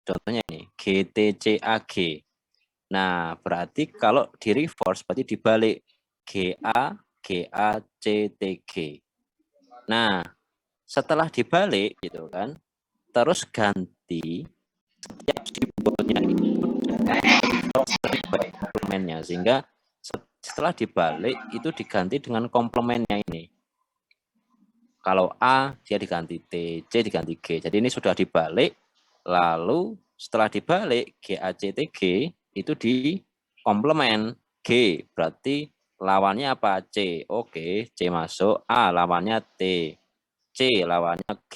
contohnya ini GTCAG. Nah, berarti kalau di reverse berarti dibalik GACTG. Nah, setelah dibalik gitu kan, terus ganti setiap simbolnya itu komplemennya, sehingga setelah dibalik itu diganti dengan komplemennya ini. Kalau A dia diganti T, C diganti G. Jadi ini sudah dibalik, lalu setelah dibalik GACTG itu di komplemen G, berarti lawannya apa? C. Oke, C masuk. A lawannya T. C lawannya G.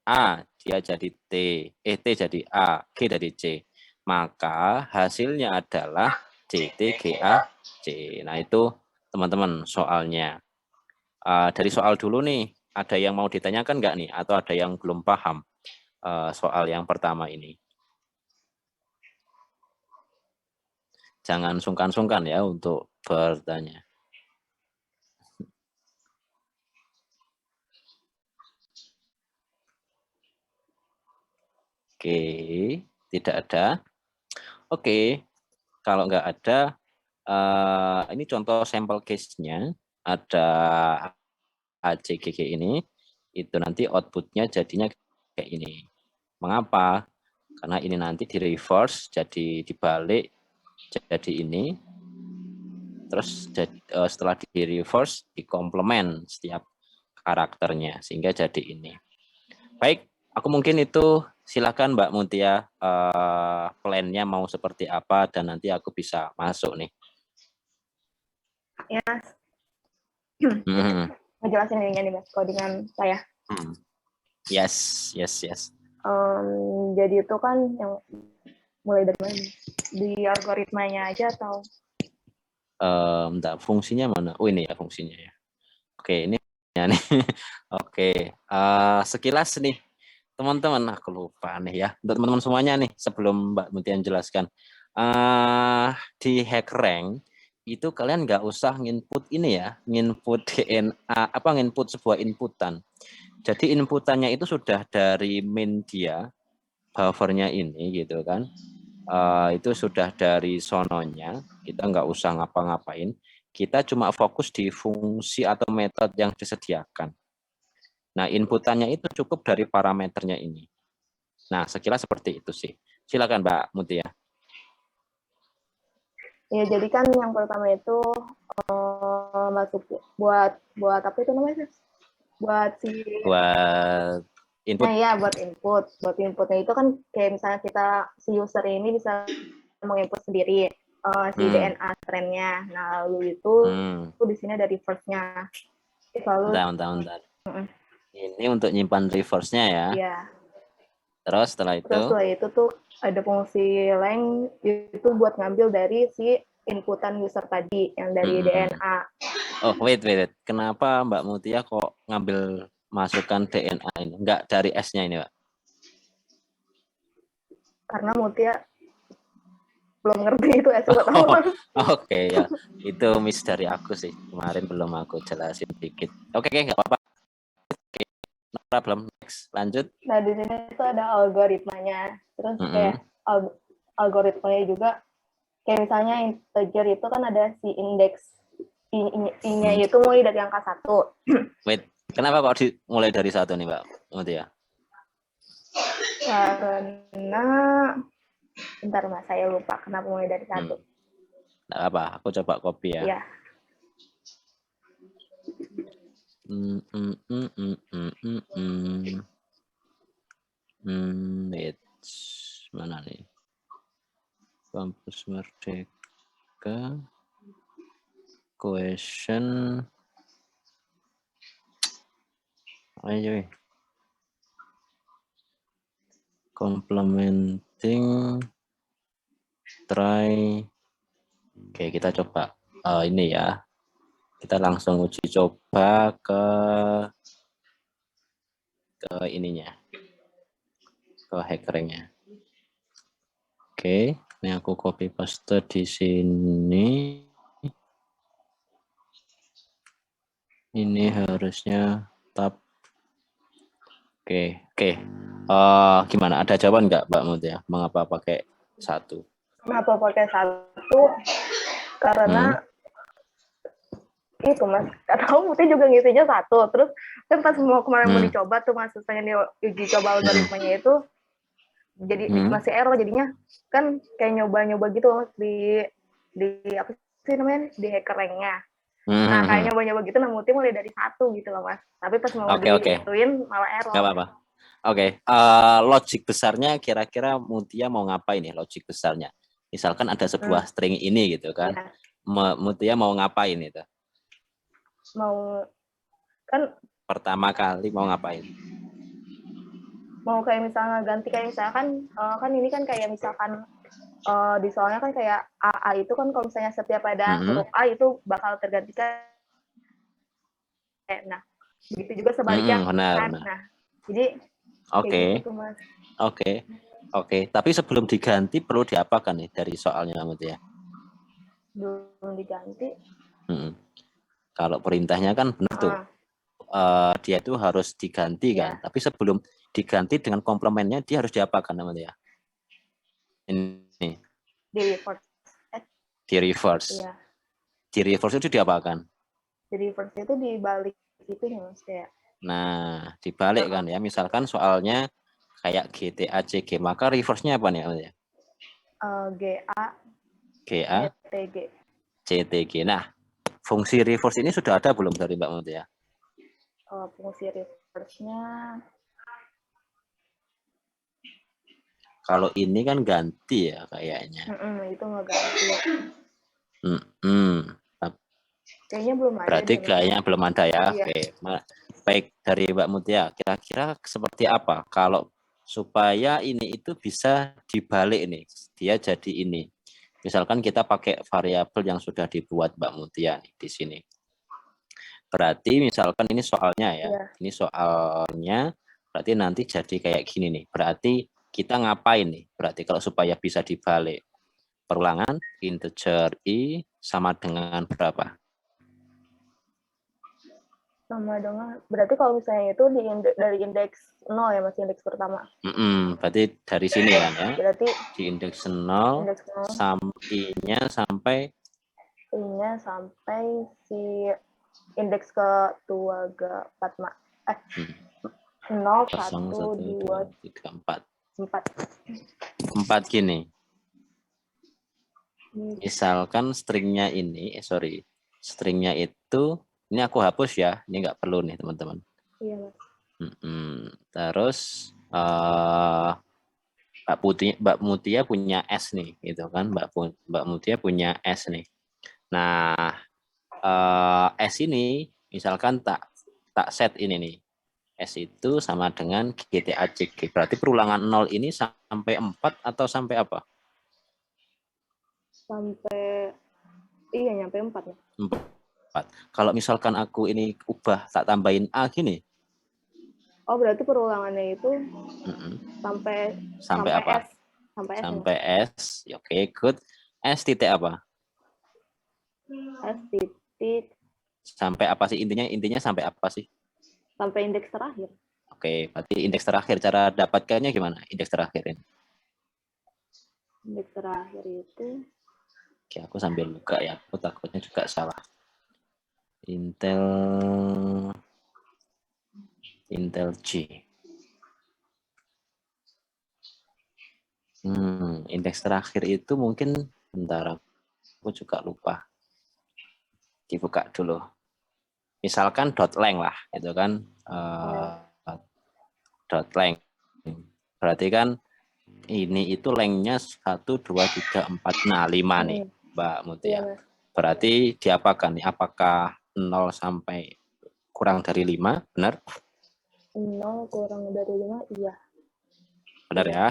A dia jadi T. T jadi A. G jadi C. Maka hasilnya adalah CTGAC. Nah itu teman-teman soalnya. Dari soal dulu nih, ada yang mau ditanyakan nggak nih? Atau ada yang belum paham soal yang pertama ini? Jangan sungkan-sungkan ya untuk bertanya. Oke, tidak ada. Oke, kalau nggak ada, ini contoh sampel case-nya. Ada ACGG ini, itu nanti outputnya jadinya kayak ini. Mengapa? Karena ini nanti di reverse, jadi dibalik, jadi ini. Terus setelah di reverse, di komplement setiap karakternya, sehingga jadi ini. Baik, aku mungkin itu silakan Mbak Mutia, plan-nya mau seperti apa, dan nanti aku bisa masuk nih. Ya, ngejelasin ininya nih Mas, codingan saya. Yes. Jadi itu kan yang mulai dari mana? Di algoritmanya aja atau? Bentar, fungsinya mana? Oh ini ya fungsinya ya. Oke, ini ya nih. Oke, sekilas nih teman-teman, aku lupa nih ya. Untuk teman-teman semuanya nih, sebelum Mbak Mutia jelaskan, di HackRank itu kalian nggak usah nginput ini ya, nginput DNA, nginput sebuah inputan. Jadi inputannya itu sudah dari main dia, buffernya ini gitu kan. Itu sudah dari sononya, kita nggak usah ngapa-ngapain, kita cuma fokus di fungsi atau metode yang disediakan. Nah, inputannya itu cukup dari parameternya ini. Nah, sekilas seperti itu sih. Silakan Mbak Mutia. Ya, jadi kan yang pertama itu masuk buat apa itu namanya? Buat input. Nah, ya buat input. Buat inputnya itu kan kayak misalnya kita si user ini bisa menginput sendiri si DNA trendnya. Nah, lalu itu di sini ada reverse-nya. Lalu bentar. Ini untuk nyimpan reverse-nya ya. Iya. Terus setelah itu tuh ada fungsi length itu buat ngambil dari si inputan user tadi yang dari DNA. Oh, wait. Kenapa Mbak Mutia kok ngambil masukkan DNA ini? Enggak dari S-nya ini, Mbak? Karena Mutia belum ngerti itu S pertama. Oke, ya. Itu miss dari aku sih. Kemarin belum aku jelasin dikit. Oke, nggak apa-apa. Oke, no problem. Next, lanjut. Nah, di sini tuh ada algoritmanya. Terus kayak algoritmanya juga kayak misalnya integer itu kan ada si indeks I-nya itu mulai dari angka 1. Wait, kenapa kok mulai dari 1 nih, Mbak Mutia? Karena bentar Mas, saya lupa kenapa mulai dari 1. Nggak apa, aku coba copy ya. Iya. Wait, mana nih? Kampus Merdeka. Question. Ayo. Complementing. Try. Oke, kita coba ini ya. Kita langsung uji coba ke ininya. Ke hackernya. Oke, ini aku copy paste di sini. Ini harusnya tab Oke. Gimana? Ada jawaban nggak, Mbak Mutia? Mengapa pakai 1? Kenapa pakai 1? Karena itu Mas, tahu Muti juga ngisinya 1. Terus kan pas kemarin mau dicoba tuh Mas, pengen uji coba algoritmanya itu, jadi masih error, jadinya kan kayak nyoba-nyoba gitu Mas di apa sih namanya, di HackerRank-nya. Nah kayak nyoba-nyoba gitu, nah Muti mulai dari 1 gitu loh Mas. Tapi pas mau diituin malah error. Gak apa-apa. Oke, logik besarnya kira-kira Mutia mau ngapain nih logik besarnya? Misalkan ada sebuah string ini gitu kan. Mutia mau ngapain itu? Mau kan pertama kali mau ngapain? Mau kayak misalnya ganti, kayak misalkan kan ini kan kayak misalkan di soalnya kan kayak AA itu kan kalau misalnya setiap ada huruf A itu bakal tergantikan. Nah, begitu juga sebaliknya kan. Nah, jadi Oke. gitu, Mas. Oke. Tapi sebelum diganti perlu diapakan nih dari soalnya Mutia? Belum diganti. Kalau perintahnya kan benar tuh. Dia itu harus diganti kan. Tapi sebelum diganti dengan komplemennya dia harus diapakan namanya? Ini. Di reverse. Iya. Di reverse itu diapakan? Di reverse itu dibalik itu ya Mas kayak. Nah, dibalik kan ya. Misalkan soalnya kayak GTA CG, maka reverse-nya apa nih namanya? GA CTG. Nah, fungsi reverse ini sudah ada belum dari Mbak Mutia? Fungsi reverse-nya kalau ini kan ganti ya kayaknya. Itu nggak ganti. Kayaknya belum ada. Berarti kayaknya belum ada ya. Oke. Baik, dari Mbak Mutia, kira-kira seperti apa kalau supaya ini itu bisa dibalik nih, dia jadi ini. Misalkan kita pakai variabel yang sudah dibuat Mbak Mutia nih, di sini. Berarti misalkan ini soalnya ya, ini soalnya berarti nanti jadi kayak gini nih. Berarti kita ngapain nih? Berarti kalau supaya bisa dibalik, perulangan integer i sama dengan berapa? Sama dengan, berarti kalau misalnya itu dari indeks 0 ya Mas, indeks pertama. Berarti dari sini kan ya. Berarti di indeks 0 I-nya sampai I-nya sampai si indeks ke-2 ke 4 0, 1, 2, 3, 4 4 gini. Misalkan stringnya ini, stringnya itu, ini aku hapus ya, ini nggak perlu nih teman-teman. Iya Mas. Terus Mbak Mutia punya S nih, gitu kan? Mbak Mutia punya S nih. Nah, S ini misalkan tak set ini nih. S itu sama dengan GTACG. Berarti perulangan 0 ini sampai 4 atau sampai apa? Sampai, iya nyampe 4 ya. 4. Kalau misalkan aku ini ubah, tak tambahin A gini. Oh, berarti perulangannya itu sampai apa? S. Sampai S. Oke, good. S titik apa? S titik. Sampai apa sih intinya? Intinya sampai apa sih? Sampai indeks terakhir. Oke, berarti indeks terakhir. Cara dapatkannya gimana? Indeks terakhir ini. Indeks terakhir itu. Oke, aku sambil buka ya. Aku takutnya juga salah. Intel G. Indeks terakhir itu mungkin bentar, aku juga lupa. Dibuka dulu. Misalkan .lang lah, itu kan .lang. Berarti kan ini itu lengthnya 1, 2, 3, 4, nah 5 nih, Mbak Mutia. Berarti diapakan nih? Apakah 0 sampai kurang dari 5, benar? 0 kurang dari 5, iya. Benar ya?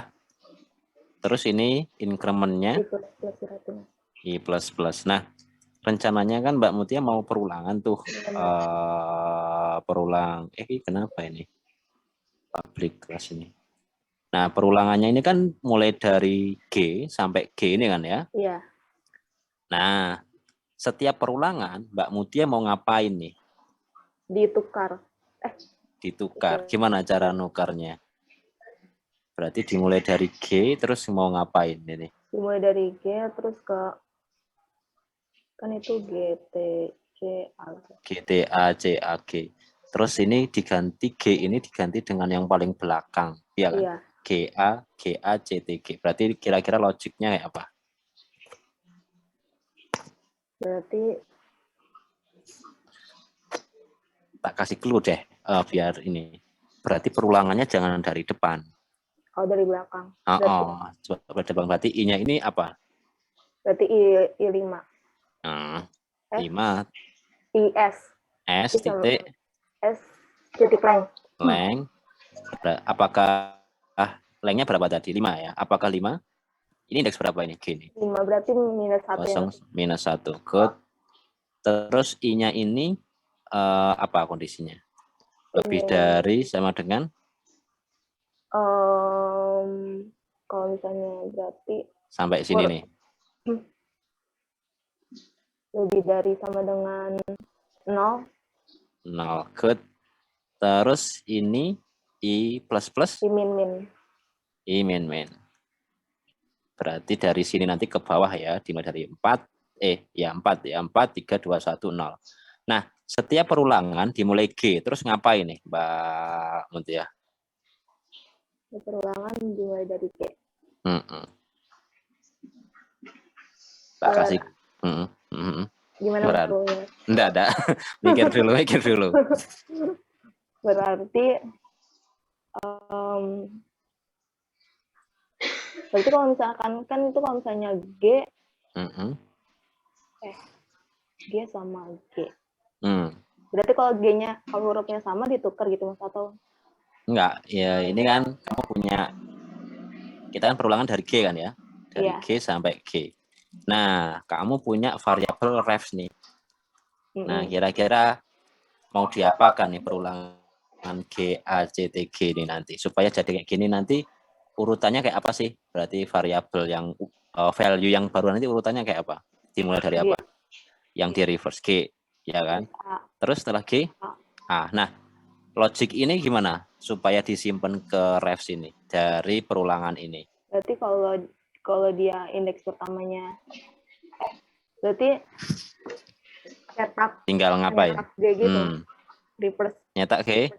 Terus ini increment-nya I plus. Nah, rencananya kan Mbak Mutia mau perulangan tuh. Kenapa ini? Public class ini. Nah, perulangannya ini kan mulai dari G sampai G ini kan ya? Iya. Nah, setiap perulangan Mbak Mutia mau ngapain nih? Ditukar. ditukar. Gimana cara nukarnya? Berarti dimulai dari G, terus mau ngapain ini? Dimulai dari G, terus ke, kan itu G, T, C, A. G, T, A, C, A, G. Terus ini diganti, G ini diganti dengan yang paling belakang. Iya kan? Iya, G, A, C, T, G. Berarti kira-kira logiknya kayak apa? berarti Tak kasih clue deh, biar ini. Berarti perulangannya jangan dari depan. kalau dari belakang. Coba depan. Berarti I-nya ini apa? Berarti I5. 5, IS. S, titik, S, titik leng. leng. Apakah lengnya berapa tadi? 5 ya? Apakah 5? Ini indeks berapa ini? G ini? 5 berarti minus 1 ya. Minus 1. Good. Terus I-nya ini apa kondisinya? Lebih dari sama dengan? Kalau misalnya berarti Sampai sini nih. lebih dari sama dengan 0. 0. Good. Terus ini I plus plus? I min. I min. Berarti dari sini nanti ke bawah ya, dimulai dari 4, 4, 3, 2, 1, 0. Nah, setiap perulangan dimulai G, terus ngapain nih Mbak Muntia? Perulangan dimulai dari G. Tak kasih. Gimana Mas? Enggak ada. Mikir dulu. Berarti kalau misalkan kan itu kalau misalnya G G sama G. Berarti kalau G-nya, kalau hurufnya sama ditukar gitu Mas atau? Enggak, ya ini kan kamu punya, kita kan perulangan dari G kan ya, dari G sampai G. Nah, kamu punya variabel ref nih. Nah, kira-kira mau diapakan nih perulangan G, A, C, T, G ini nanti? Supaya jadi kayak gini nanti urutannya kayak apa sih? Berarti variabel yang value yang baru nanti urutannya kayak apa? Dimulai dari apa? Yang di reverse G, ya kan? Terus setelah G, A. Nah, logik ini gimana supaya disimpan ke refs ini dari perulangan ini? Berarti kalau dia indeks pertamanya, berarti cetak. Tinggal ngapain? Cetak G gitu. Reverse. Nyetak G.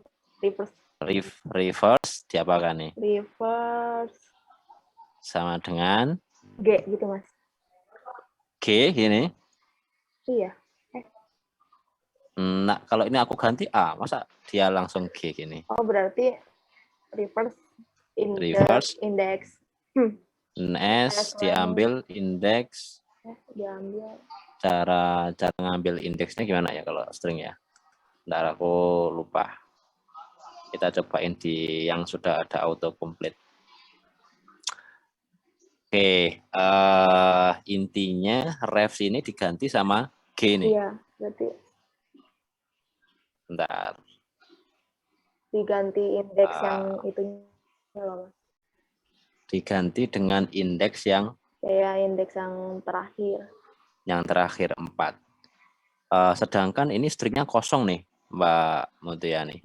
Reverse diapakan nih? Reverse. Sama dengan G gitu Mas. G gini. Iya. Nah, kalau ini aku ganti A, masa dia langsung G gini? Oh, berarti reverse index. S diambil indeks. Diambil. Cara ngambil indeksnya gimana ya kalau string ya? Ntar aku lupa. Kita cobain di yang sudah ada autocomplete. Oke, intinya refs ini diganti sama G nih. Iya, berarti Bentar. diganti indeks yang itu loh Mas. Diganti dengan indeks yang indeks yang terakhir. Yang terakhir 4. Sedangkan ini stringnya kosong nih, Mbak Mutia nih.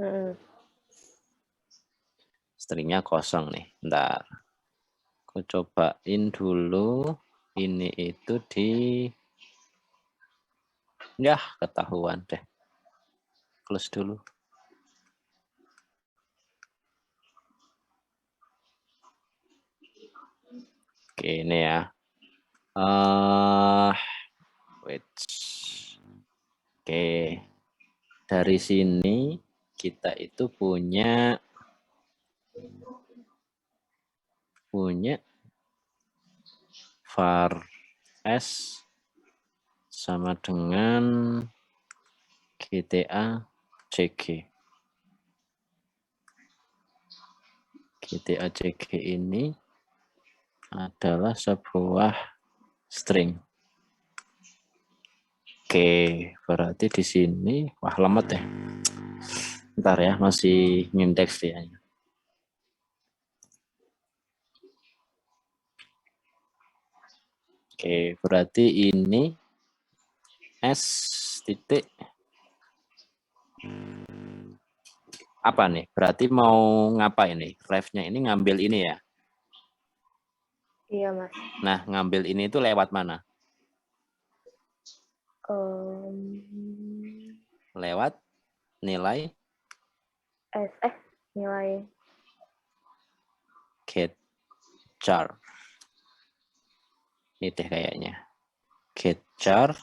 Stringnya kosong nih. Bentar. Aku cobain dulu. Ini itu ya ketahuan deh. Close dulu. Oke, ini ya. Wait. Oke. Dari sini kita itu punya var s sama dengan GTA CG. GTA CG ini adalah sebuah string. Oke, berarti di sini wah lemot ya. Bentar ya, masih ngindeks dia. Oke, berarti ini S titik Apa nih? Berarti mau ngapain nih? Ref-nya ini ngambil ini ya? Iya, Mas. Nah, ngambil ini itu lewat mana? Lewat nilai Nilai get char. Ini deh kayaknya. Get char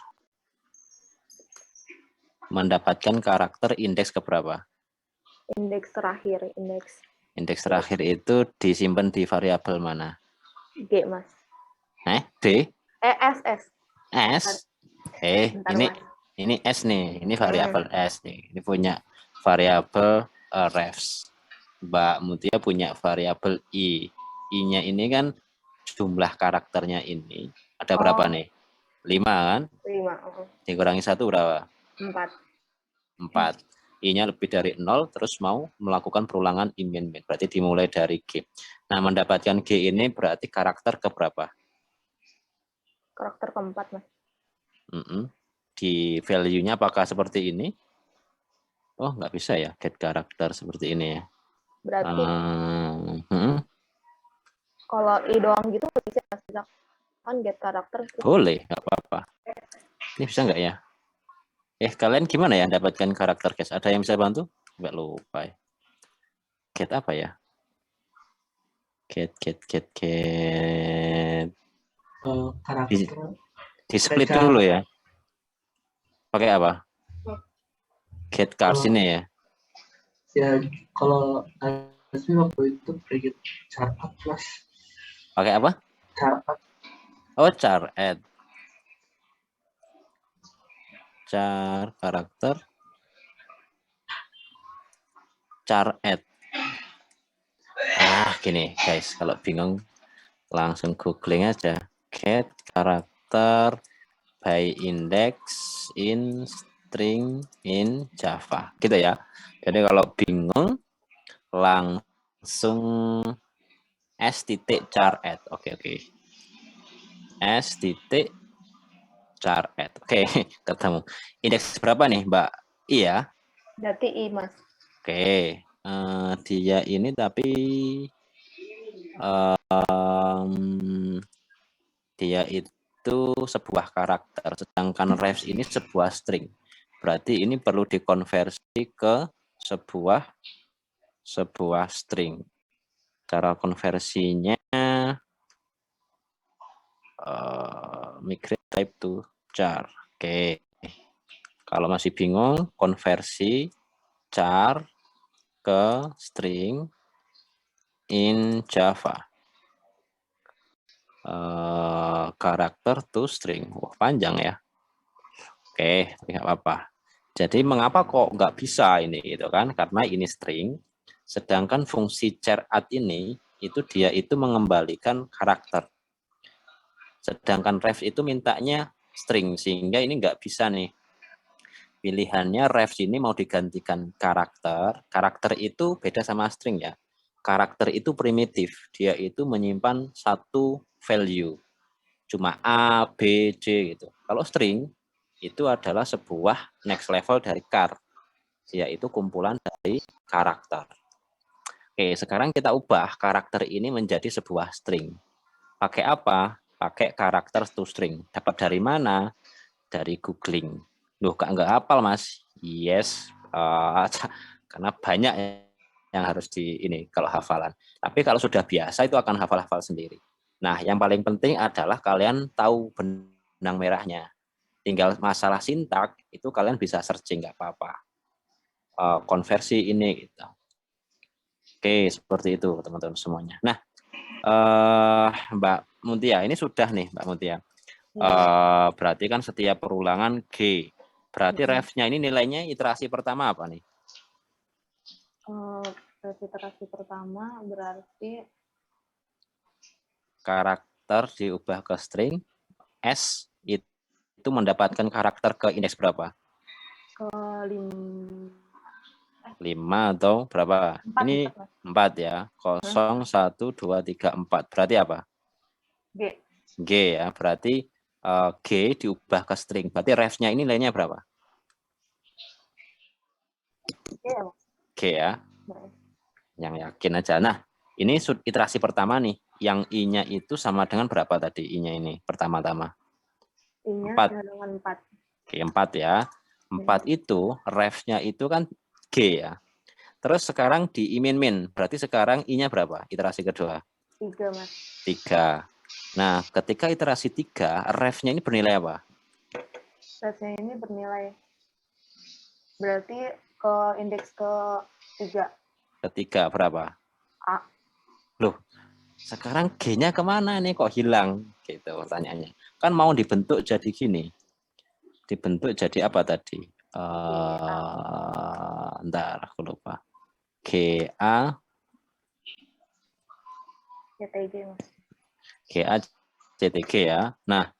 mendapatkan karakter indeks keberapa? indeks terakhir, Indeks terakhir itu disimpan di variabel mana? G, Mas. D? S. S? Bentar, Mas. Ini S nih. Ini variabel S nih. Ini punya variabel refs. Mbak Mutia punya variabel I. I-nya ini kan jumlah karakternya ini. Ada berapa nih? 5 kan? 5. Dikurangi 1 berapa? 4. 4. I-nya lebih dari 0, terus mau melakukan perulangan min. Berarti dimulai dari G. Nah, mendapatkan G ini berarti karakter keberapa? Karakter keempat, Mas. Di value-nya apakah seperti ini? Oh, nggak bisa ya, get karakter seperti ini ya. Berarti kalau I doang gitu bisa, Mas. Kan get karakter. Boleh, nggak apa-apa. Ini bisa nggak ya? Kalian gimana ya dapatkan karakter guys? Ada yang bisa bantu? Nggak lupa ya. Get apa ya? Get. Di split dulu ya. Pakai apa? Get cars ini ya. Ya kalau asli waktu itu pakai chart plus. Pakai apa? Chart. Oh, char add. Char karakter. Char add. Nah, gini guys, kalau bingung langsung googling aja. Get karakter by index in string in Java. Gitu ya. Jadi kalau bingung langsung s.char add. Oke. S.char add. Oke, ketemu. Indeks berapa nih, Mbak? Iya. Berarti I, Mas. Oke. Dia ini tapi dia itu sebuah karakter, sedangkan refs ini sebuah string. Berarti ini perlu dikonversi ke sebuah string. Cara konversinya migrate type to char. Oke. Kalau masih bingung, konversi char ke string in Java. Karakter to string. Wah, panjang ya. Oke, nggak apa-apa. Jadi mengapa kok nggak bisa ini gitu kan? Karena ini string, sedangkan fungsi char add ini itu dia itu mengembalikan karakter. Sedangkan ref itu mintanya string, sehingga ini nggak bisa nih. Pilihannya ref ini mau digantikan karakter. Karakter itu beda sama string ya. Karakter itu primitif, dia itu menyimpan satu value. Cuma A, B, C gitu. Kalau string itu adalah sebuah next level dari char, yaitu kumpulan dari karakter. Oke, sekarang kita ubah karakter ini menjadi sebuah string. Pakai apa? Pakai karakter to string. Dapat dari mana? Dari googling. Loh, nggak hafal, Mas? Yes, karena banyak yang harus di ini kalau hafalan. Tapi kalau sudah biasa itu akan hafal-hafal sendiri. Nah, yang paling penting adalah kalian tahu benang merahnya. Tinggal masalah sintak itu kalian bisa searching, nggak apa-apa. Konversi ini gitu. Oke, seperti itu teman-teman semuanya. Nah, Mbak Mutia, ini sudah nih Mbak Mutia. Berarti kan setiap perulangan G. Berarti refnya ini nilainya iterasi pertama apa nih? Iterasi pertama berarti karakter diubah ke string, S itu mendapatkan karakter ke indeks berapa? Ke 5 atau berapa? 4, ini 4 ya. 0, 1, 2, 3, 4. Berarti apa? G ya. Berarti G diubah ke string. Berarti refnya ini nilainya berapa? G ya. Nah, Yang yakin aja. Nah, ini iterasi pertama nih. Yang I-nya itu sama dengan berapa tadi I-nya ini pertama-tama? I-nya 4. sama dengan 4. Oke, 4 ya. 4 itu ref-nya itu kan G ya. Terus sekarang di I-min. Berarti sekarang I-nya berapa? Iterasi kedua. 3, Mas. 3. Nah, ketika iterasi 3, ref-nya ini bernilai apa? Ref-nya ini bernilai berarti ke indeks ke 3. Ketiga berapa? A. Loh, sekarang G-nya kemana nih kok hilang? Gitu pertanyaannya. Kan mau dibentuk jadi gini. Dibentuk jadi apa tadi? Ntar aku lupa. GA CTG, Mas. GA CTG ya. Nah,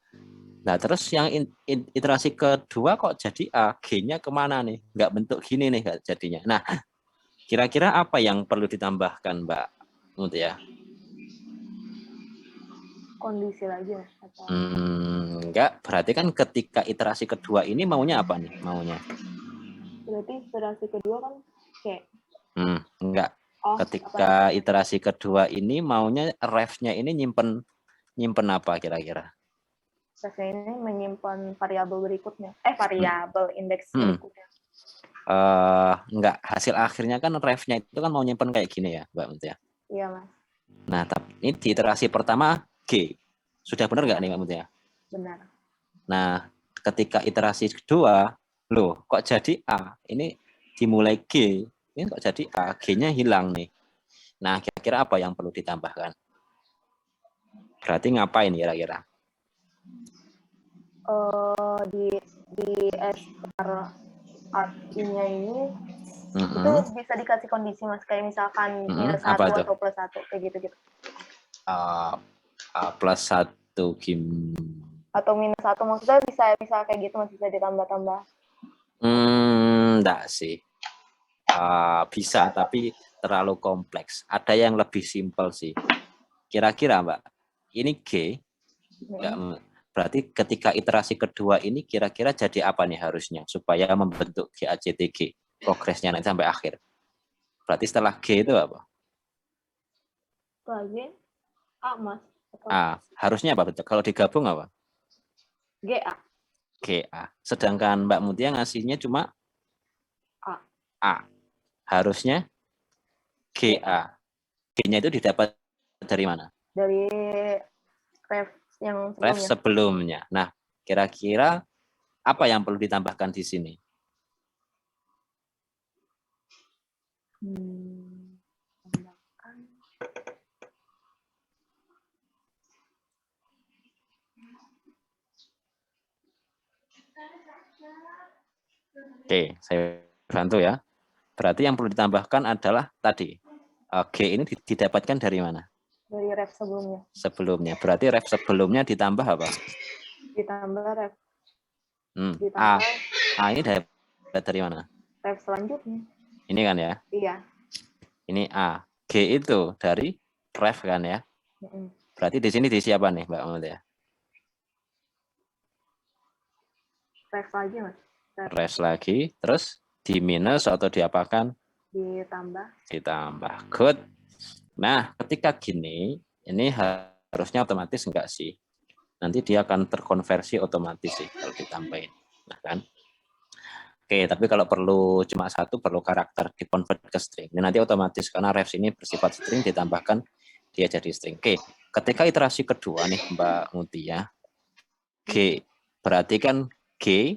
terus yang iterasi kedua kok jadi A, G-nya kemana nih? Nggak bentuk gini nih jadinya. Nah, kira-kira apa yang perlu ditambahkan, Mbak Mutia? Kondisi lagi, Mas. Atau... Enggak, berarti kan ketika iterasi kedua ini maunya apa nih? Maunya? Berarti iterasi kedua kan C. Enggak. Oh, Ketika apa? iterasi kedua ini maunya ref-nya ini nyimpen apa kira-kira? Ref-nya ini menyimpan variabel berikutnya. Variabel indeks Hmm. berikutnya. Enggak, hasil akhirnya kan ref-nya itu kan mau nyimpen kayak gini ya, Mbak Mutia. Iya, Mas. Nah, tapi ini di iterasi pertama G. Sudah benar nggak nih Mbak Mutia? Benar. Nah, ketika iterasi kedua, loh kok jadi A? Ini dimulai G, ini kok jadi A? G-nya hilang nih. Nah, kira-kira apa yang perlu ditambahkan? Berarti ngapain kira-kira? Di SR artinya ini itu bisa dikasih kondisi, Mas, kayak misalkan minus 1 atau plus 1 kayak gitu-gitu. Plus 1 gim. Atau minus 1 maksudnya bisa kayak gitu, Mas, bisa ditambah-tambah. Enggak sih. Bisa tapi terlalu kompleks. Ada yang lebih simpel sih. Kira-kira Mbak, ini G. Berarti ketika iterasi kedua ini kira-kira jadi apa nih harusnya supaya membentuk GACTG progresnya nanti sampai akhir. Berarti setelah G itu apa? Setelah G A, Mas. Harusnya apa? Kalau digabung apa? GA. GA. Sedangkan Mbak Mutia ngasihnya cuma A. Harusnya GA. G-nya itu didapat dari mana? Dari ref yang sebelumnya. Ref sebelumnya. Nah, kira-kira apa yang perlu ditambahkan di sini? Tambahkan. Oke, saya bantu ya. Berarti yang perlu ditambahkan adalah tadi. G ini didapatkan dari mana? Dari ref sebelumnya. Sebelumnya. Berarti ref sebelumnya ditambah apa? Ditambah ref. A ini dapat dari mana? Ref selanjutnya. Ini kan ya? Iya. Ini A. G itu dari ref kan ya? Berarti di sini diisi apa nih, Mbak Mutia? Ref lagi, Mas. Ref lagi, terus di minus atau diapakan? Ditambah. Good. Nah, ketika gini, ini harusnya otomatis enggak sih? Nanti dia akan terkonversi otomatis sih kalau ditambahin. Nah kan? Oke, tapi kalau perlu cuma satu, perlu karakter di-convert ke string. Ini nanti otomatis, karena refs ini bersifat string, ditambahkan dia jadi string. Oke, ketika iterasi kedua nih Mbak Mutia, G, berarti kan G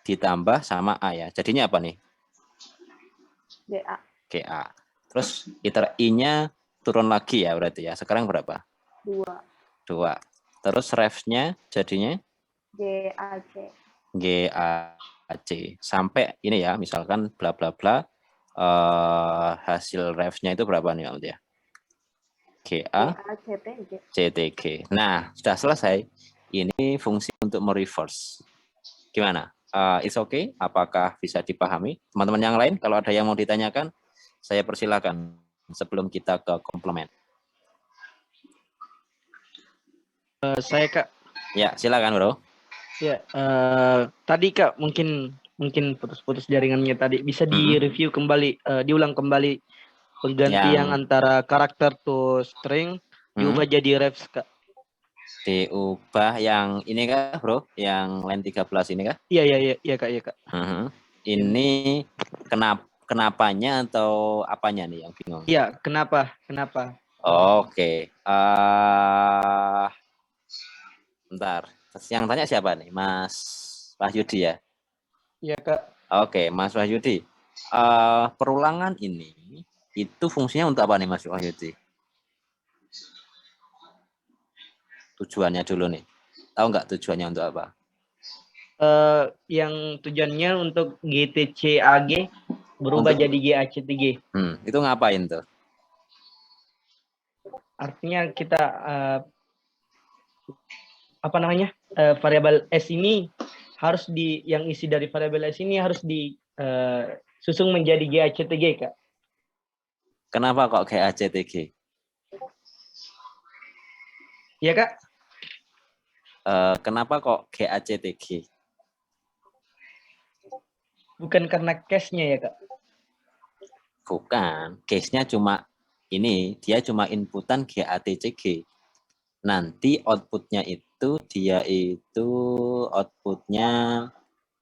ditambah sama A ya. Jadinya apa nih? GA. GA. Terus I-nya turun lagi ya berarti ya. Sekarang berapa? 2. Terus refs-nya jadinya? GAC. GAC. Sampai ini ya, misalkan bla bla bla. Hasil refs-nya itu berapa nih Om ya? GA CTG. Nah, sudah selesai. Ini fungsi untuk mereverse. Gimana? It's okay? Apakah bisa dipahami? Teman-teman yang lain, kalau ada yang mau ditanyakan, saya persilakan sebelum kita ke komplement. Saya Kak. Ya, silakan Bro. Ya, tadi Kak mungkin mungkin putus-putus jaringannya tadi. Bisa Mm-mm. di-review kembali, diulang kembali penggantian antara karakter to string diubah jadi refs, Kak. Diubah yang ini kah, Bro? Yang line 13 ini kah? Iya, Kak. Ini kenapanya atau apanya nih yang bingung? Iya, kenapa? Oke. Bentar. Yang tanya siapa nih? Mas Wahyudi ya? Iya, Kak. Oke, Mas Wahyudi. Perulangan ini itu fungsinya untuk apa nih, Mas Wahyudi? Tujuannya dulu nih. Tahu nggak tujuannya untuk apa? Yang tujuannya untuk GTC-AG berubah jadi GACTG. Itu ngapain tuh? Artinya kita variabel S ini harus yang isi dari variabel S ini harus disusung menjadi GACTG, Kak. Kenapa kok GACTG? Iya, Kak. Kenapa kok GACTG? Bukan karena cache-nya ya, Kak? Bukan, case-nya cuma ini, dia cuma inputan GATCG. Nanti outputnya itu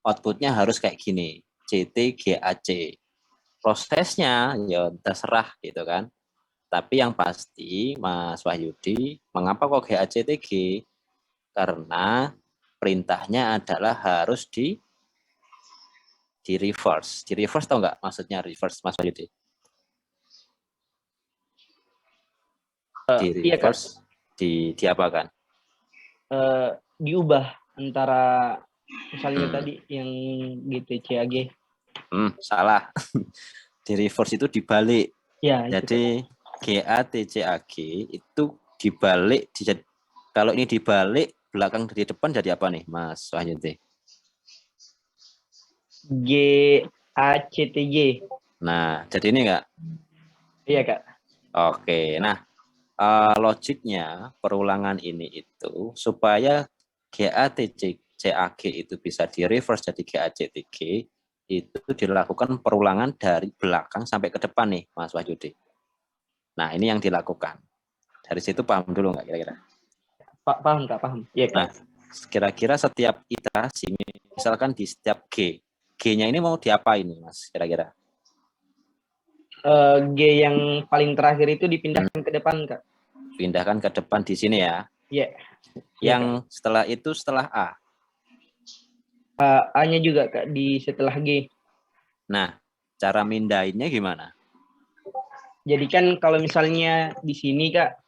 outputnya harus kayak gini, CTGAC. Prosesnya ya terserah gitu kan. Tapi yang pasti Mas Wahyudi, mengapa kok GACTG? Karena perintahnya adalah harus di reverse. Di reverse tau nggak maksudnya reverse, Mas Wahyudi? Di reverse, iya, diapakan? Diubah antara misalnya tadi yang GTCAG. Salah. Di reverse itu dibalik. Ya, jadi GATCAG itu dibalik. Kalau ini dibalik, belakang dari depan jadi apa nih, Mas Wahyudi? GACTG. Nah, jadi ini enggak? Iya, Kak. Oke, nah logiknya perulangan ini itu supaya GATCAG itu bisa di reverse jadi GACTG, itu dilakukan perulangan dari belakang sampai ke depan nih, Mas Wahyudi. Nah, ini yang dilakukan. Dari situ paham dulu nggak kira-kira? Paham, Kak, paham. Iya, Kak. Nah, kira-kira setiap iterasi, misalkan di setiap G-nya ini mau diapain, Mas, kira-kira? G yang paling terakhir itu dipindahkan ke depan, Kak. Pindahkan ke depan di sini ya. Iya. Yang setelah itu setelah A. A-nya juga, Kak, di setelah G. Nah, cara mindahinnya gimana? Jadi kan kalau misalnya di sini, Kak,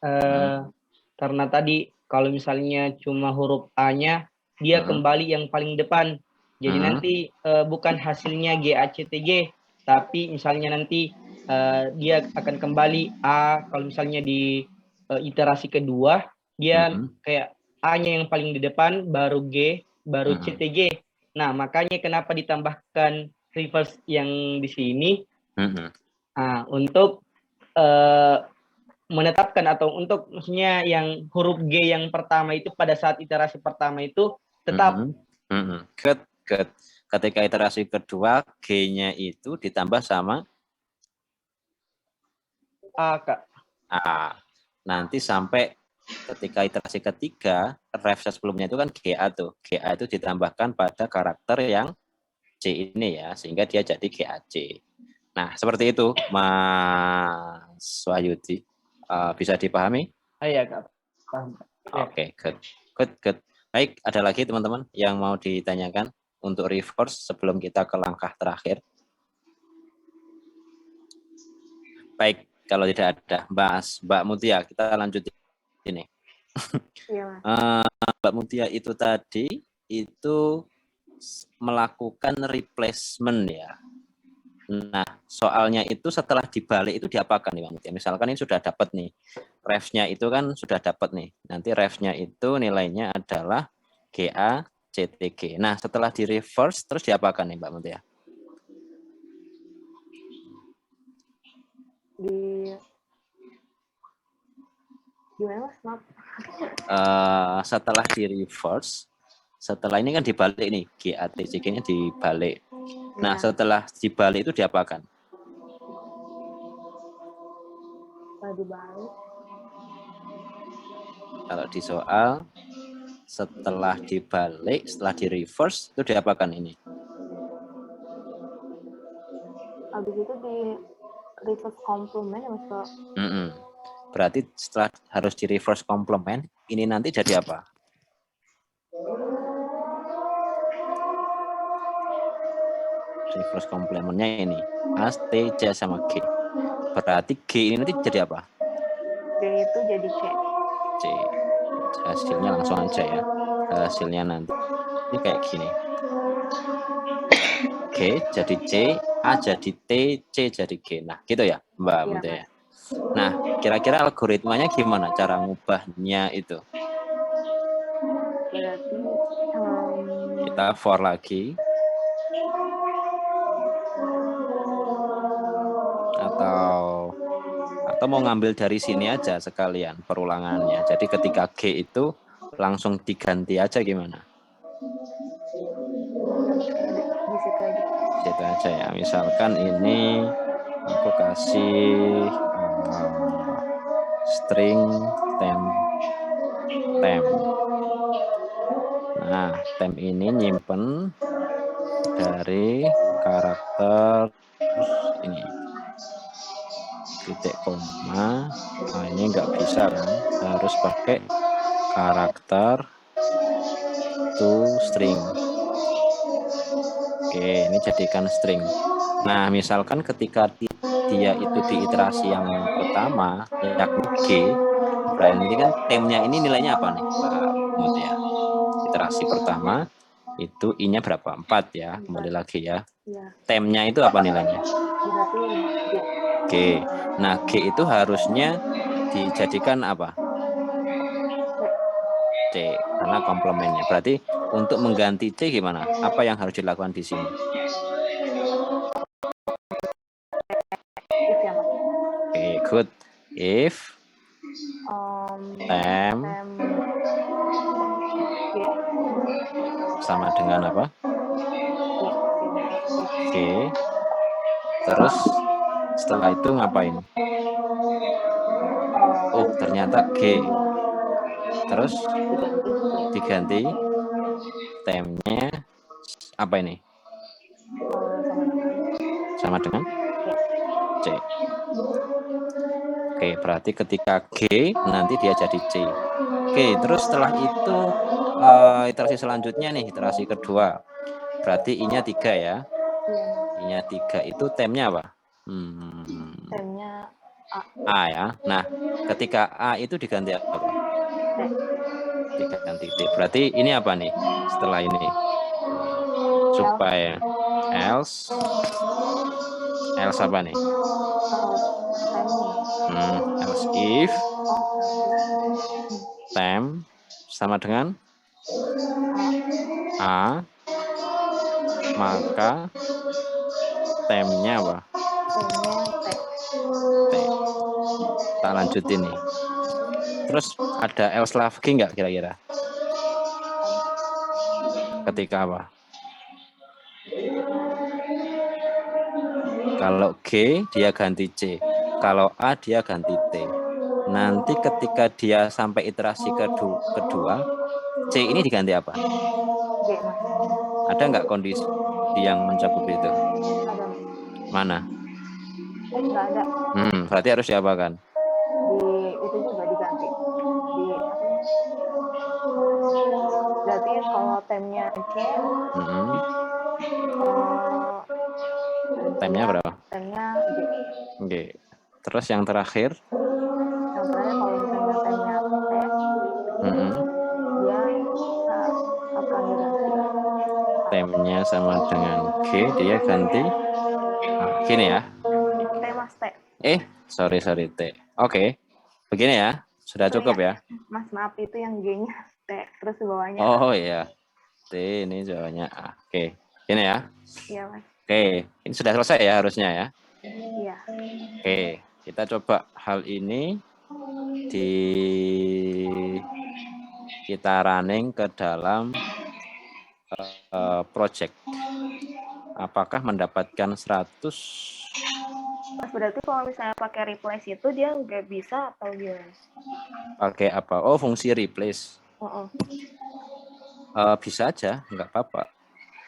karena tadi kalau misalnya cuma huruf A-nya, dia kembali yang paling depan. Jadi nanti bukan hasilnya GACTG, tapi misalnya nanti dia akan kembali A, kalau misalnya di iterasi kedua, dia kayak A-nya yang paling di depan, baru G, baru CTG. Nah, makanya kenapa ditambahkan reverse yang di sini, untuk menetapkan atau untuk maksudnya yang huruf G yang pertama itu pada saat iterasi pertama itu tetap. Ketika iterasi kedua, G-nya itu ditambah sama A, Kak. A. Nanti sampai ketika iterasi ketiga, ref sebelumnya itu kan GA tuh. GA itu ditambahkan pada karakter yang C ini ya, sehingga dia jadi GAC. Nah, seperti itu, Mas Wahyudi. Bisa dipahami? Iya, Kak. Paham. Oke, good. Baik, ada lagi teman-teman yang mau ditanyakan untuk reverse sebelum kita ke langkah terakhir? Baik, kalau tidak ada, Mbak Mutia, kita lanjut ini. Iya. Mbak Mutia itu tadi itu melakukan replacement ya. Nah, soalnya itu setelah dibalik itu diapakan nih Mbak Mutia? Misalkan ini sudah dapat nih, refnya itu kan sudah dapat nih. Nanti refnya itu nilainya adalah GACTG. Nah, setelah di reverse terus diapakan nih Mbak Mutia? Gimana Mas? Maaf. Setelah di reverse, setelah ini kan dibalik nih, GATCG-nya dibalik. Nah, Ya, setelah dibalik itu diapakan? setelah dibalik. Kalau di soal, setelah dibalik, setelah di reverse, itu diapakan ini? Habis itu di reverse complement ya Mas Bro? Berarti setelah harus di reverse complement, ini nanti jadi apa? Reverse complementnya ini A, T, C sama G. Berarti G ini nanti jadi apa? D itu jadi C. C. Hasilnya langsung aja ya. Hasilnya nanti ini kayak gini. G jadi C, A jadi T, C jadi G. Nah, gitu ya, Mbak Iya, Mutia. Nah, kira-kira algoritmanya gimana cara ngubahnya itu? berarti Kita for lagi. Atau mau ngambil dari sini aja sekalian perulangannya. Jadi ketika G itu langsung diganti aja gimana? di situ aja. Situ aja ya. Misalkan ini aku kasih string temp. Nah, temp ini nyimpen dari karakter ini titik koma. Nah, ini nggak bisa kan? Harus pakai karakter to string. Oke, ini jadikan string. Nah, misalkan ketika dia itu di iterasi yang pertama, yakni G, berarti kan temnya ini nilainya apa nih, Mbak Mutia? Iterasi pertama, itu I-nya berapa? 4 ya, kembali lagi ya. Iya. Temnya itu apa nilainya? Berarti G. G. Nah, G itu harusnya dijadikan apa? C, karena komplemennya. Berarti untuk mengganti C gimana? Apa yang harus dilakukan di sini? If ya Mas. Oke, good. If temp G. sama dengan apa? G. G. Terus setelah itu ngapain? Oh, ternyata G. Terus diganti temnya apa ini? Sama dengan C. Oke, berarti ketika G nanti dia jadi C. Oke, terus setelah itu iterasi selanjutnya nih, iterasi kedua. Berarti I-nya 3 ya. I-nya 3 itu temnya apa? Temnya A ya. Nah, ketika A itu diganti apa? Diganti T. Berarti ini apa nih? Setelah ini supaya else apa nih? Else if temp sama dengan A, maka temnya apa? T. Tak lanjutin nih. Terus ada else lagi nggak kira-kira? Ketika apa? Kalau G dia ganti C, kalau A dia ganti T. Nanti ketika dia sampai iterasi kedua, C ini diganti apa? G. Ada nggak kondisi yang mencakup itu? Mana? Nggak ada. Berarti harus diapakan? Itu juga diganti. Berarti kalau temnya C, temnya berapa? Temnya G. G. Terus yang terakhir? Yang terakhir kalau misalnya temnya T, dia akan diganti. Temnya sama dengan G, dia ganti gini ya. T Mas, T. Sorry T. Oke. Begini ya. Sudah cukup ya? Mas, maaf itu yang G-nya T, terus di bawahnya Oh iya. T ini jawabannya A. Oke. Gini ya. Iya, Mas. Oke. Ini sudah selesai ya harusnya ya? Iya. Oke. Kita coba hal ini kita running ke dalam project apakah mendapatkan 100? Mas, berarti kalau misalnya pakai replace itu dia nggak bisa atau gimana? Pakai apa? Oh, fungsi replace. Bisa aja, nggak apa-apa.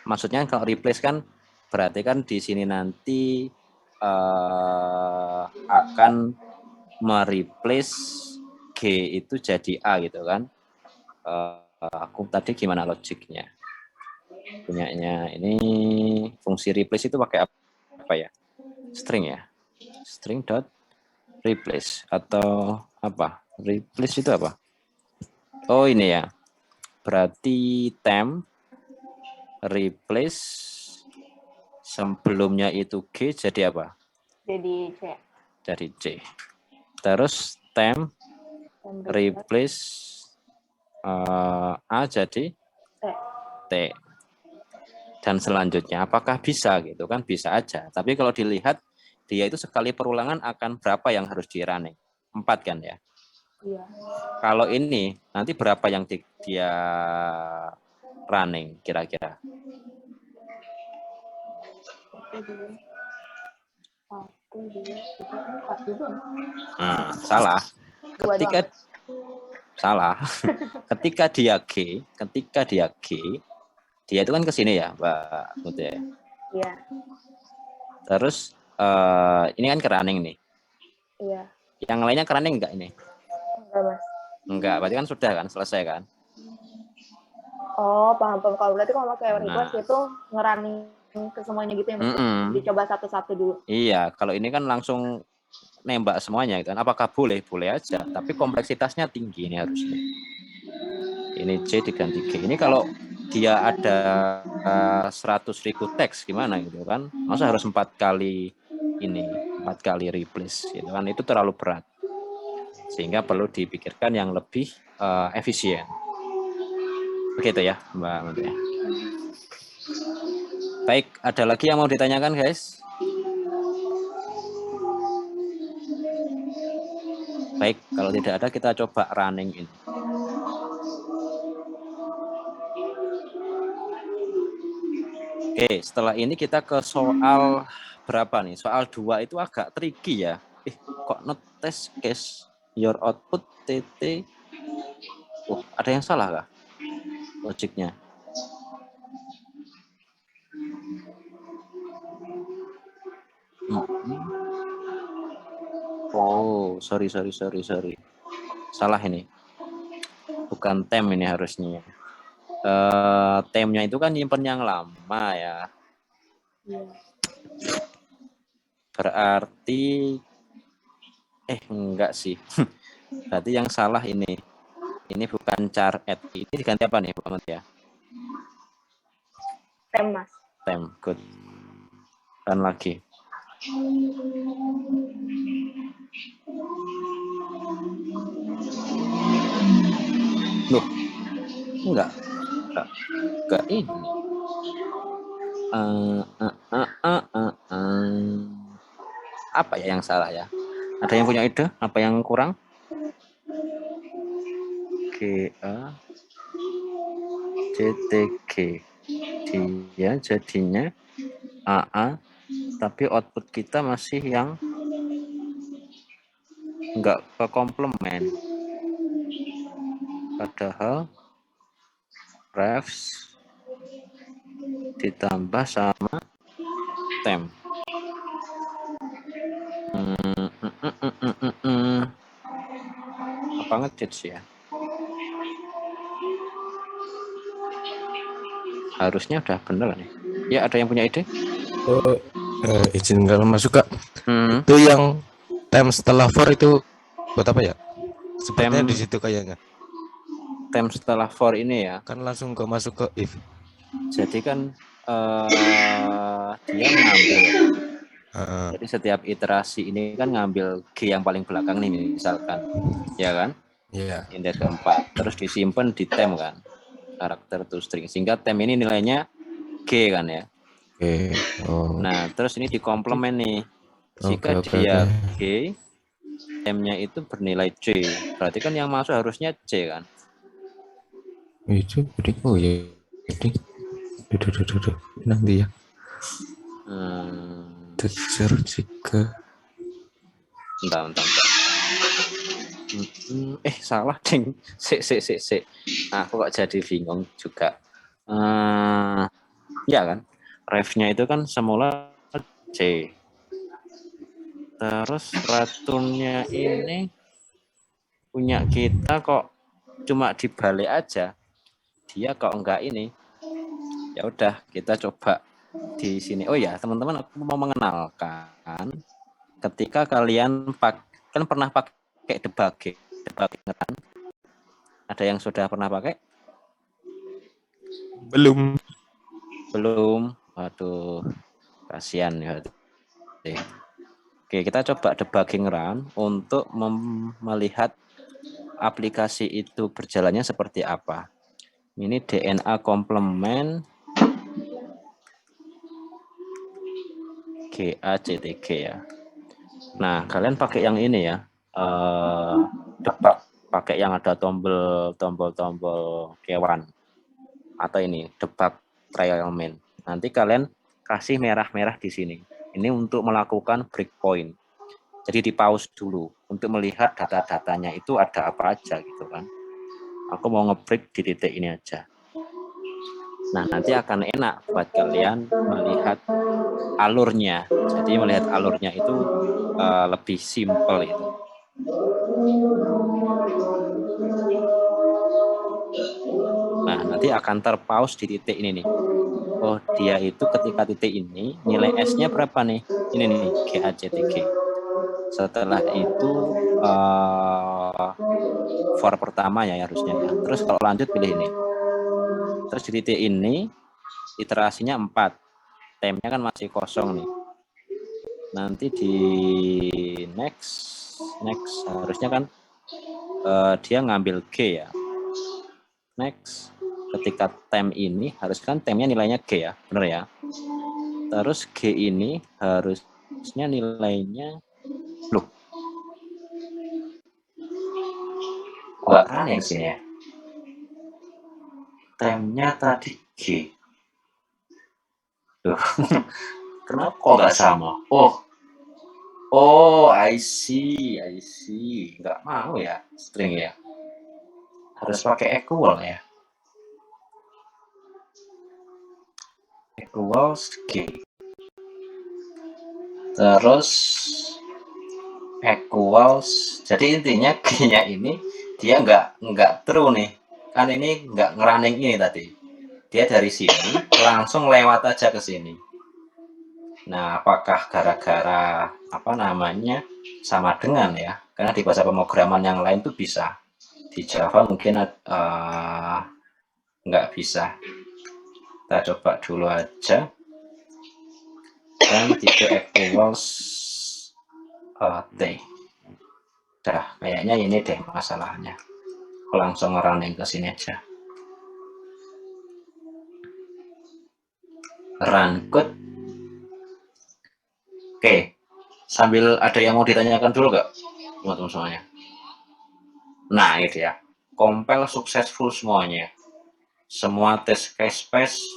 Maksudnya kalau replace kan berarti kan di sini nanti akan mereplace G itu jadi A gitu kan. Aku tadi gimana logiknya? Punyanya ini fungsi replace itu pakai apa ya? String ya? String dot replace atau apa? Replace itu apa? Oh ini ya. Berarti temp replace sebelumnya itu G jadi apa? Jadi C. Jadi C. Terus temp replace A jadi T. Dan selanjutnya apakah bisa gitu kan? Bisa aja. Tapi kalau dilihat dia itu sekali perulangan akan berapa yang harus di running? 4 kan ya? Iya. Kalau ini nanti berapa yang dia running kira-kira? Salah. Ketika dia G, dia itu kan ke sini ya, Mbak Muti. Iya. Terus ini kan ke running nih. Iya. Yang lainnya ke running enggak ini? Enggak, Mas. Enggak, berarti kan sudah kan selesai kan? Oh, paham. Kalau berarti kalau pakai request itu ngerunning ke semuanya gitu ya, Mas? Dicoba satu-satu dulu. Iya, kalau ini kan langsung nembak semuanya gitu kan. Apakah boleh? Boleh aja, tapi kompleksitasnya tinggi ini harusnya. Ini C diganti G. Ini kalau dia ada 100.000 teks gimana gitu kan? Masa harus 4 kali replace gitu kan? Itu terlalu berat. Sehingga perlu dipikirkan yang lebih efisien. Begitu ya, Mbak Menteri. Baik, ada lagi yang mau ditanyakan, guys? Baik, kalau tidak ada kita coba running ini. Oke, setelah ini kita ke soal berapa nih? Soal 2 itu agak tricky ya. Kok not test case your output TT? Ada yang salah kah? Logiknya. Oh, sorry. Salah ini. Bukan tem ini harusnya. Temnya itu kan nyimpen yang lama ya. Berarti enggak sih. Berarti yang salah ini. Ini bukan char add. Ini diganti apa nih, Pak ya? Tem, Mas. Tem, good. Dan lagi. Loh, enggak ini. Apa ya yang salah ya? Ada yang punya ide? Apa yang kurang? GA CTG dia jadinya AA, tapi output kita masih yang enggak ke komplement. Padahal refs ditambah sama tem. Apa ngecit sih ya? Harusnya udah bener nih. Ya, ada yang punya ide? Izin kalau masuk, Kak. Itu yang tem setelah for itu buat apa ya? Sepertinya di situ kayaknya. Tem setelah for ini ya. Kan langsung masuk ke if. Jadi kan dia ngambil. Jadi setiap iterasi ini kan ngambil G yang paling belakang nih misalkan. Ya kan? Iya. Index keempat. Terus disimpan di tem kan. Karakter to string. Sehingga tem ini nilainya G kan ya. Oke. Oh. Nah, terus ini dikomplement nih. Jika dia G, M-nya itu bernilai C. Berarti kan yang masuk harusnya C kan? Itu, oh ya. Nanti ya. Teacher jika Bentar. Salah ding. Sik. Aku kok jadi bingung juga. Ya kan, ref-nya itu kan semula C. Terus return-nya ini punya kita kok cuma dibalik aja. Dia kok enggak ini. Ya udah, kita coba di sini. Oh ya, teman-teman, aku mau mengenalkan ketika kalian kan pernah pakai debugging kan? Ada yang sudah pernah pakai? belum. Waduh, kasihan ya. Oke, kita coba debugging run untuk melihat aplikasi itu berjalannya seperti apa. Ini DNA komplement GACTG ya. Nah, kalian pakai yang ini ya. Debug pakai yang ada tombol kewan atau ini debug trial main. Nanti kalian kasih merah-merah di sini. Ini untuk melakukan breakpoint. Jadi di pause dulu untuk melihat data-datanya itu ada apa aja gitu kan. Aku mau nge-break di titik ini aja. Nah, nanti akan enak buat kalian melihat alurnya. Jadi melihat alurnya itu lebih simple itu. Nah, nanti akan terpause di titik ini nih. Oh, dia itu ketika titik ini nilai S-nya berapa nih? Ini nih, GACTG. Setelah itu for pertama ya harusnya ya. Terus kalau lanjut pilih ini. Terus di titik ini iterasinya 4. Time-nya kan masih kosong nih. Nanti di next harusnya kan dia ngambil G ya. Next, ketika time ini harus kan time-nya nilainya G ya, bener ya. Terus G ini harusnya nilainya Gua aneh sih ya. Time-nya tadi G. Kenapa kok nggak sama? I see. Nggak mau ya string ya. Harus pakai equal ya. Equals G. Terus equals. Jadi intinya G-nya ini dia nggak true nih. Kan ini nggak ngerunning ini tadi. Dia dari sini langsung lewat aja ke sini. Nah, apakah gara-gara sama dengan ya? Karena di bahasa pemrograman yang lain tuh bisa. Di Java mungkin nggak bisa. Kita coba dulu aja. Dan tipe equals T. Dah, kayaknya ini deh masalahnya. Langsung running ke sini aja. Run code. Oke, sambil ada yang mau ditanyakan dulu nggak, teman-teman semuanya? Nah, itu ya. Compile successful semuanya. Semua test case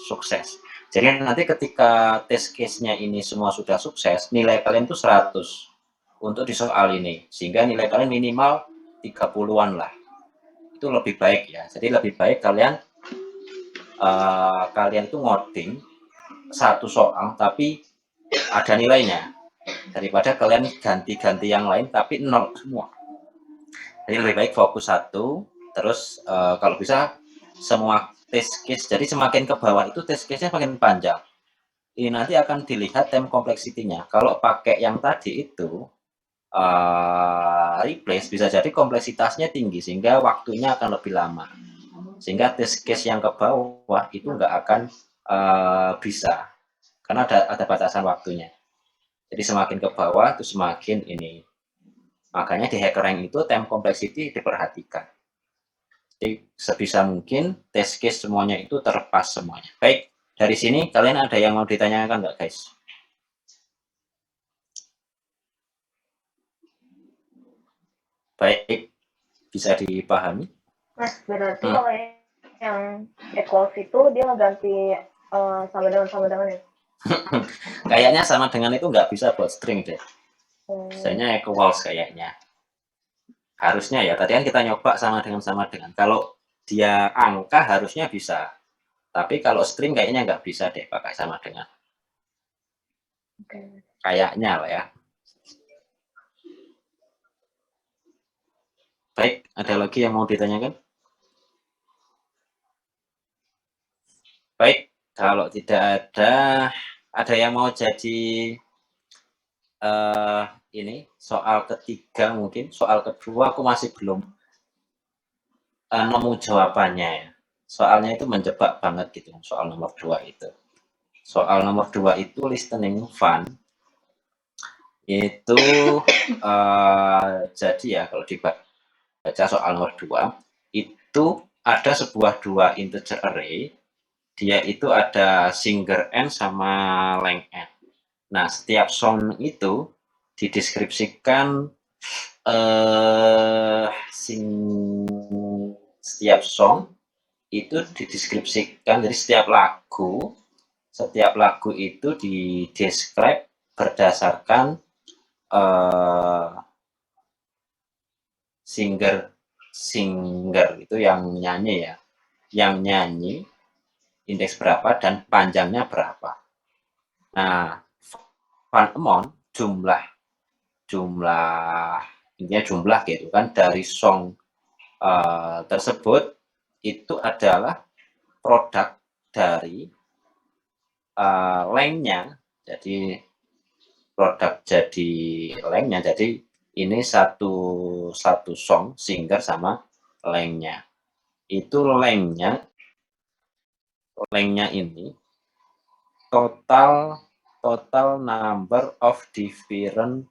sukses. Jadi nanti ketika test case-nya ini semua sudah sukses, nilai kalian tuh 100 untuk di soal ini. Sehingga nilai kalian minimal 30-an lah. Itu lebih baik ya. Jadi lebih baik kalian tuh ngoding satu soal tapi ada nilainya. Daripada kalian ganti-ganti yang lain tapi 0 semua. Jadi lebih baik fokus satu, terus kalau bisa semua test case. Jadi semakin ke bawah itu test case-nya makin panjang. Ini nanti akan dilihat time complexity-nya. Kalau pakai yang tadi itu replace, bisa jadi kompleksitasnya tinggi sehingga waktunya akan lebih lama. Sehingga test case yang ke bawah itu nggak akan bisa. Karena ada batasan waktunya. Jadi semakin ke bawah itu semakin ini. Makanya di HackerRank itu time complexity diperhatikan. Jadi sebisa mungkin test case semuanya itu terpas semuanya. Baik, dari sini kalian ada yang mau ditanyakan nggak guys? Baik, bisa dipahami? Mas, berarti kalau yang equals itu dia ngeganti sama dengan ya? Kayaknya sama dengan itu nggak bisa buat string deh. Biasanya equals kayaknya. Harusnya ya, tadi kan kita nyoba sama dengan. Kalau dia angka harusnya bisa. Tapi kalau string kayaknya nggak bisa deh pakai sama dengan. Kayaknya lah ya. Baik, ada lagi yang mau ditanyakan? Baik, kalau tidak ada yang mau jadi ini soal ketiga mungkin. Soal kedua aku masih belum nemu jawabannya ya. Soalnya itu menjebak banget gitu, soal nomor 2 itu. Soal nomor 2 itu listening fun. Itu jadi ya kalau dibaca soal nomor 2 itu ada sebuah dua integer array, dia itu ada singer n sama length n. Nah, setiap song itu dideskripsikan setiap song itu dideskripsikan, jadi setiap lagu itu didescribe berdasarkan singer itu yang nyanyi ya, yang nyanyi indeks berapa dan panjangnya berapa. Nah, fun amount jumlah intinya jumlah gitu kan dari song tersebut itu adalah produk dari lengthnya. Jadi produk jadi lengthnya, jadi ini satu song singer sama lengthnya. Itu lengthnya ini total number of different,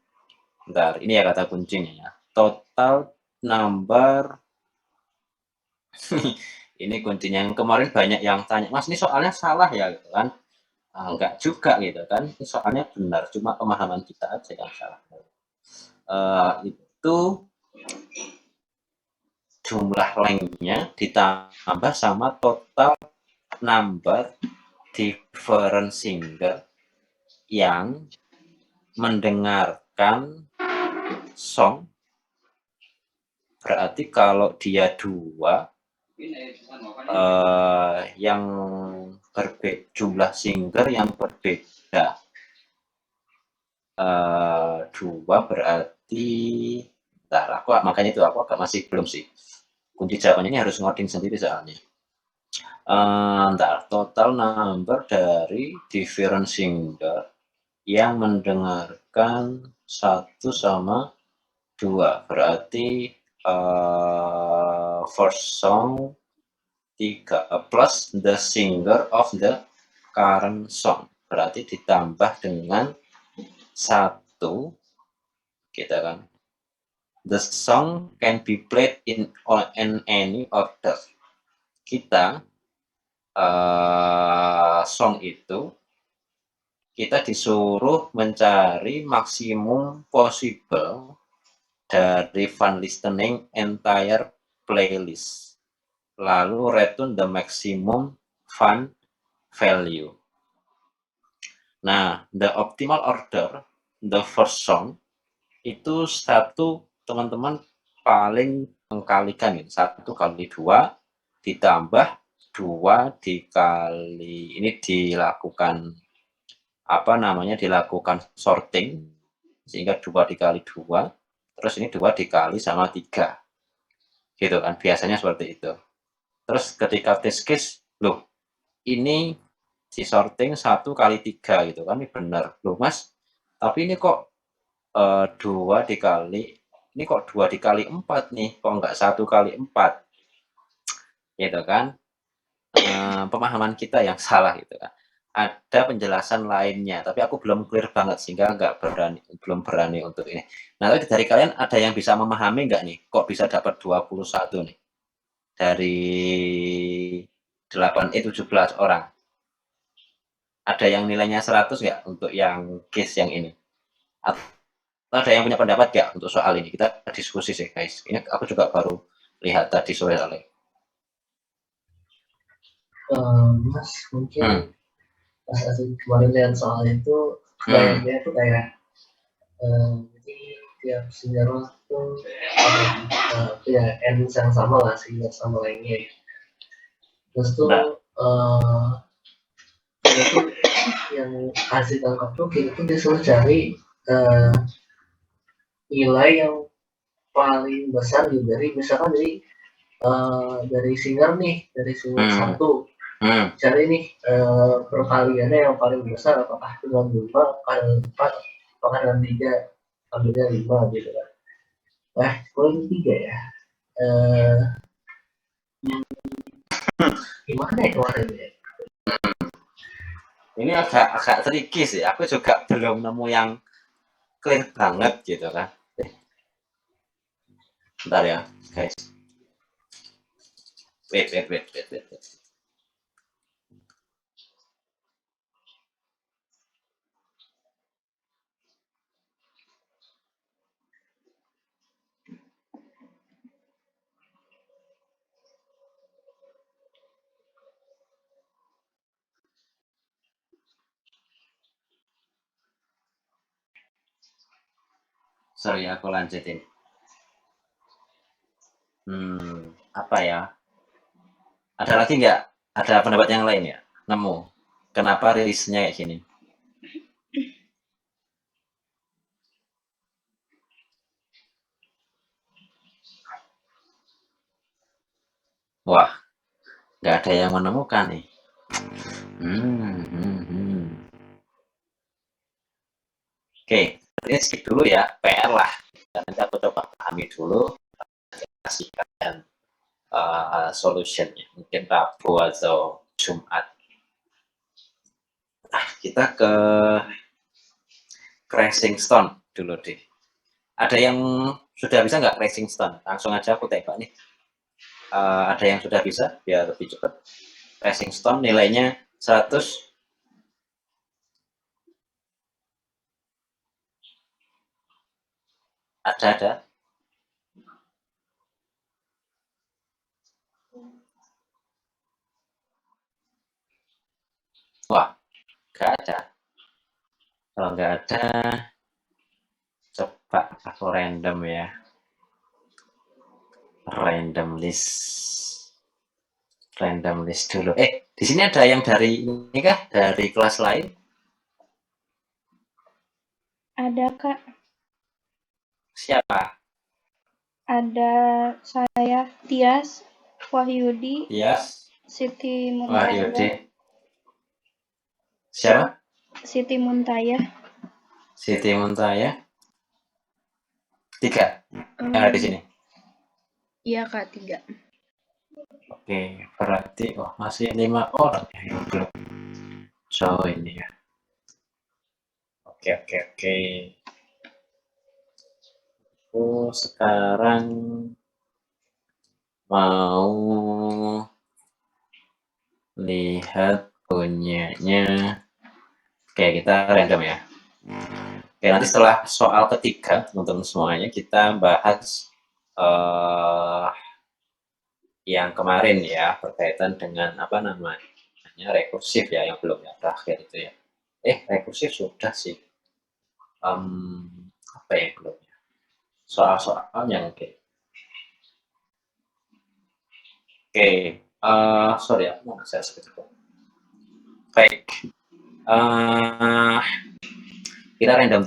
bentar, ini ya kata kuncinya ya, total number ini kuncinya. Yang kemarin banyak yang tanya, Mas ini soalnya salah ya gitu kan. Enggak juga gitu kan, ini soalnya benar, cuma pemahaman kita aja yang salah. Itu jumlah lengthnya ditambah sama total number different singer yang mendengarkan song. Berarti kalau dia 2 yang berbeda, jumlah singer yang berbeda 2 berarti, makanya itu aku agak masih belum sih. Kunci jawabannya ini harus ngoding sendiri soalnya. Total number dari different singer yang mendengarkan 1 sama 2 berarti first song 3 plus the singer of the current song, berarti ditambah dengan 1 gitu kan. The song can be played in any order. Kita song itu kita disuruh mencari maksimum possible dari fun listening entire playlist, lalu return the maximum fun value. Nah, the optimal order, the first song itu 1 teman-teman paling mengkalikan gitu. 1 kali 2 ditambah 2 dikali, ini dilakukan dilakukan sorting sehingga 2 dikali 2, terus ini 2 dikali sama 3 gitu kan, biasanya seperti itu. Terus ketika test case, loh ini di sorting 1 kali 3 gitu kan, ini benar loh Mas, tapi ini kok 2 dikali, ini kok 2 dikali 4 nih, kok enggak 1 kali 4 gitu kan. Pemahaman kita yang salah gitu kan. Ada penjelasan lainnya, tapi aku belum clear banget sehingga belum berani untuk ini. Nah, tapi dari kalian ada yang bisa memahami nggak nih, kok bisa dapat 21 nih dari 17 orang? Ada yang nilainya 100 nggak untuk yang case yang ini? Atau ada yang punya pendapat nggak untuk soal ini? Kita diskusi sih guys. Ini aku juga baru lihat tadi sore kali. Mas mungkin pas aku kemarin lihat soal itu bayangnya tuh kayak jadi tiap single tuh punya end yang sama lah, single sama lainnya. Terus tuh dia tuh yang kasih tangkap tuh kita tuh disuruh cari nilai yang paling besar gitu, dari misalkan dari singer nih, dari singer satu, cari nih perkaliannya yang paling besar, apakah dengan 5, apakah dengan 4, apakah dengan 3, ambilnya 5 gitu kan. Nah, kalau 3 ya, gimana ya kemarin ya? Ini agak tricky sih, aku juga belum nemu yang clear banget gitu kan. Bentar ya guys, wait. Sorry, aku lanjutin. Apa ya? Ada lagi nggak? Ada pendapat yang lain ya? Nemu? Kenapa rilisnya kayak gini? Wah, nggak ada yang menemukan nih. Oke, ini skip dulu ya, PR lah. Nanti aku coba pahami dulu, kasihkan solutionnya. Mungkin Rabu atau Jumat. Kita ke Crashing Stone dulu deh. Ada yang sudah bisa nggak Crashing Stone? Langsung aja aku tembak nih. Ada yang sudah bisa biar lebih cepat. Crashing Stone nilainya 100. Ada. Wah, nggak ada. Kalau nggak ada, coba aku random ya. Random list dulu. Di sini ada yang dari ini kah? Dari kelas lain? Ada, Kak. Siapa? Ada saya, Tias, Wahyudi, Tias, Siti Wahyudi. Muntayah. Siapa? Siti Muntayah. Siti Muntayah. 3 yang ada di sini. Iya, Kak, 3. Oke, berarti masih 5 orang yang belum join ya. Oke. Aku sekarang mau lihat punyanya. Oke, kita random ya. Oke, nanti setelah soal ketiga, teman-teman semuanya, kita bahas yang kemarin ya, berkaitan dengan apa namanya, rekursif ya, yang belum ya, terakhir itu ya. Rekursif sudah sih. Apa yang belum ya? Soal-soalnya oke. Sorry, aku mau share seperti itu. Baik. Kita random